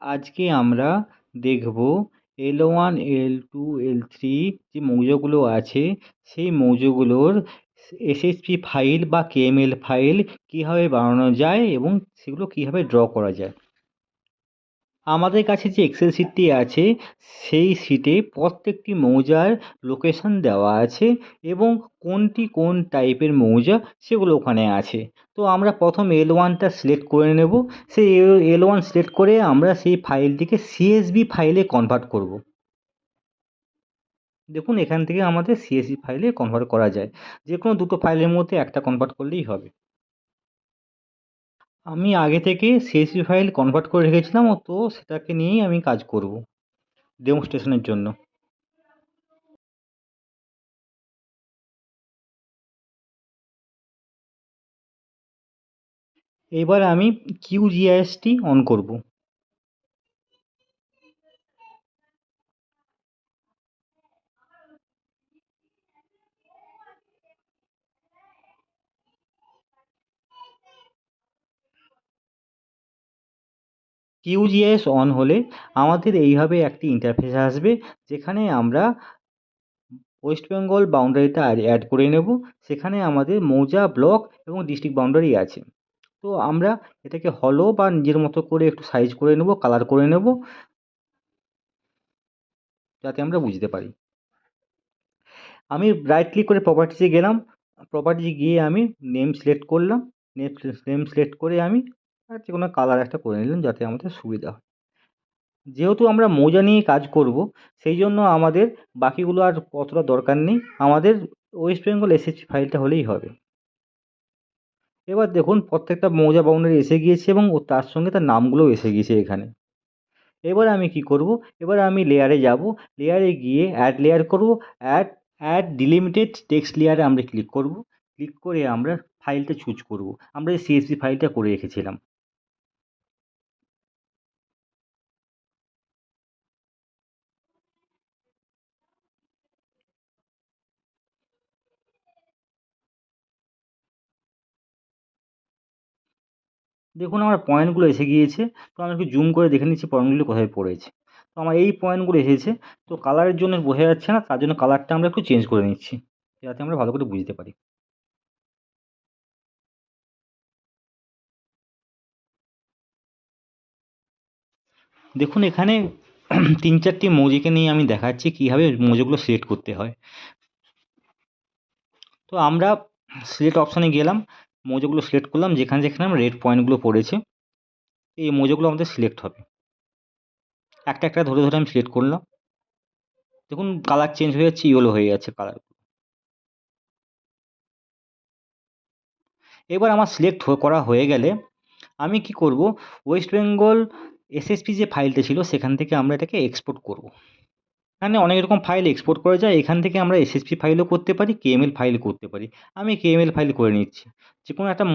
আজকে আমরা দেখব L1, L2, L3 যে মৌজাগুলো আছে সেই মৌজাগুলোর এসএসপি ফাইল বা কেএমএল ফাইল কীভাবে বানানো যায় এবং সেগুলো কীভাবে ড্র করা যায়। আমাদের কাছে যে এক্সেল শিটটি আছে সেই শিটে প্রত্যেকটি মৌজার লোকেশন দেওয়া আছে এবং কোনটি কোন টাইপের মৌজা সেগুলো ওখানে আছে। তো আমরা প্রথম L1টা সিলেক্ট করে নেব। সেই L1 সিলেক্ট করে আমরা সেই ফাইলটিকে সিএসভি ফাইলে কনভার্ট করব। দেখুন এখান থেকে আমাদের সিএসভি ফাইলে কনভার্ট করা যায়। যে কোনো দুটো ফাইলের মধ্যে একটা কনভার্ট করলেই হবে। আমি আগে থেকে সিএসভি ফাইল কনভার্ট করে রেখেছিলাম, তো সেটাকে নিয়েই আমি কাজ করব ডেমনস্ট্রেশনের জন্য। এবার আমি কিউজিআইএসটি অন করব। কিউজিআইএস অন হলে আমাদের এইভাবে একটি ইন্টারফেস আসবে, যেখানে আমরা ওয়েস্ট বেঙ্গল বাউন্ডারিটা অ্যাড করে নেব। সেখানে আমাদের মৌজা, ব্লক এবং ডিস্ট্রিক্ট বাউন্ডারি আছে। তো আমরা এটাকে হলো বা নিজের মতো করে একটু সাইজ করে নেব, কালার করে নেব, যাতে আমরা বুঝতে পারি। আমি রাইট ক্লিক করে প্রপার্টিসে গেলাম। প্রপার্টিসে গিয়ে আমি নেম সিলেক্ট করলাম। নেম সিলেক্ট করে আমি যে কোনো কালার একটা করে নিলাম, যাতে আমাদের সুবিধা হয়। যেহেতু আমরা মৌজা নিয়ে কাজ করব, সেই জন্য আমাদের বাকিগুলো আর অতটা দরকার নেই। আমাদের ওয়েস্ট বেঙ্গল এসএসপি ফাইলটা হলেই হবে। এবার দেখুন প্রত্যেকটা মৌজা বাউন্ডারি এসে গিয়েছে এবং তার সঙ্গে তার নামগুলোও এসে গিয়েছে এখানে। এবার আমি কি করব, এবার আমি লেয়ারে যাব। লেয়ারে গিয়ে অ্যাড লেয়ার করব। অ্যাড অ্যাড ডিলিমিটেড টেক্সট লেয়ারে আমরা ক্লিক করব। ক্লিক করে আমরা ফাইলটা চুজ করব। আমরা যে সিএসভি ফাইলটা করে রেখেছিলাম। দেখুন আমার পয়েন্টগুলো এসে গিয়েছে। তো আমি একটু জুম করে দেখে নিচ্ছি পয়েন্টগুলো কোথায় পড়েছে। তো আমার এই পয়েন্টগুলো এসেছে। তো কালারের জন্য বোঝা যাচ্ছে না, তার জন্য কালারটা আমরা একটু চেঞ্জ করে নিচ্ছি, যাতে আমরা ভালো করে বুঝতে পারি। দেখুন এখানে ৩-৪টি মৌজাকে নিয়ে আমি দেখাচ্ছি কীভাবে মৌজাগুলো সিলেক্ট করতে হয়। তো আমরা সিলেক্ট অপশানে গেলাম, মৌজাগুলো সিলেক্ট করলাম। যেখানে যেখানে আমার রেড পয়েন্টগুলো পড়েছে এই মৌজাগুলো আমাদের সিলেক্ট হবে। একটা একটা ধরে ধরে আমি সিলেক্ট করলাম। দেখুন কালার চেঞ্জ হয়ে যাচ্ছে, ইয়েলো হয়ে যাচ্ছে কালার। এবার আমার সিলেক্ট করা হয়ে গেলে আমি কি করব, ওয়েস্ট বেঙ্গল এসএসপি যে ফাইলটা ছিল সেখান থেকে আমরা এটাকে এক্সপোর্ট করব। এখানে অনেক রকম ফাইল এক্সপোর্ট করা যায়। এখান থেকে আমরা এসএসপি ফাইলও করতে পারি, কেএমএল ফাইল করতে পারি। আমি কেএমএল ফাইল করে নিচ্ছি। যে কোনো একটা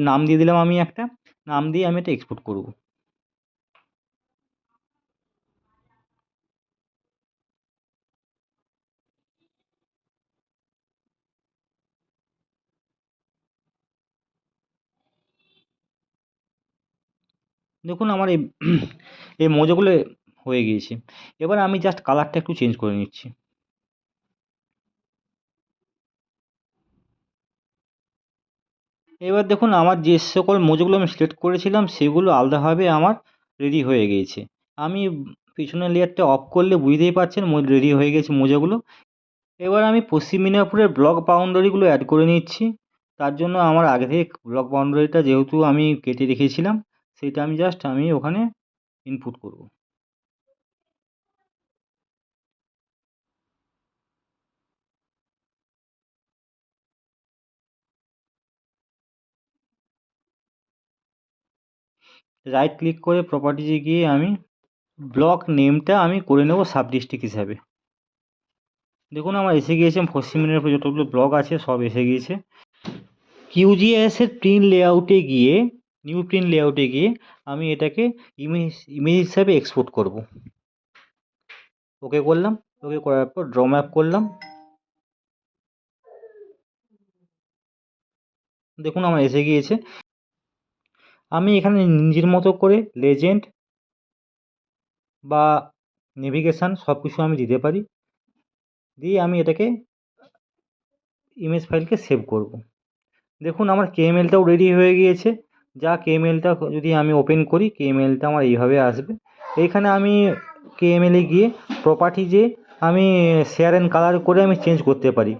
নাম দিয়ে দিলাম, আমি একটা নাম দিয়ে আমি এটা এক্সপোর্ট করব। দেখুন আমার এই এই মৌজাগুলো হয়ে গিয়েছে। এবার আমি জাস্ট কালারটা একটু চেঞ্জ করে নিচ্ছি। এবার দেখুন আমার যে সকল মৌজাগুলো আমি সিলেক্ট করেছিলাম সেগুলো আলাদাভাবে আমার রেডি হয়ে গিয়েছে। আমি পিছনের লেয়ারটা অফ করলে বুঝতেই পারছেন রেডি হয়ে গেছে মৌজাগুলো। এবার আমি পশ্চিম মিদনাপুরের ব্লক বাউন্ডারিগুলো অ্যাড করে নিচ্ছি। তার জন্য আমার আগে থেকে ব্লক বাউন্ডারিটা যেহেতু আমি কেটে রেখেছিলাম, সেটা আমি ওখানে ইনপুট করব। রাইট ক্লিক করে প্রপার্টিজে গিয়ে আমি ব্লক নেমটা আমি করে নেব সাব ডিস্ট্রিক্ট হিসাবে। দেখুন আমার এসে গিয়েছে, পশ্চিম মেদিনীপুরে যতগুলো ব্লক আছে সব এসে গিয়েছে। কিউজিএসের প্রিন্ট লেআউটে গিয়ে, নিউ প্রিন্ট লেআউটে গিয়ে আমি এটাকে ইমেজ ইমেজ হিসাবে এক্সপোর্ট করব। ওকে করলাম। ওকে করার পর ড্র ম্যাপ করলাম। দেখুন আমার এসে গিয়েছে। আমি এখানে নিজের মতো করে লেজেন্ড বা নেভিগেশান সব কিছু আমি দিতে পারি। দিয়ে আমি এটাকে ইমেজ ফাইলকে সেভ করব। দেখুন আমার কেএমএলটাও রেডি হয়ে গিয়েছে। কেএমএলটা যদি আমি ওপেন করি, কেএমএলটা আমার এইভাবে আসবে। এইখানে আমি কেএমএলে গিয়ে প্রপার্টিজে আমি শেয়ার অ্যান্ড কালার করে আমি চেঞ্জ করতে পারি।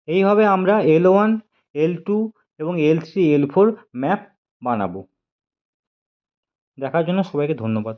এইভাবে আমরা L1, L2 এবং L3, L4 ম্যাপ বানাবো। দেখার জন্য সবাইকে ধন্যবাদ।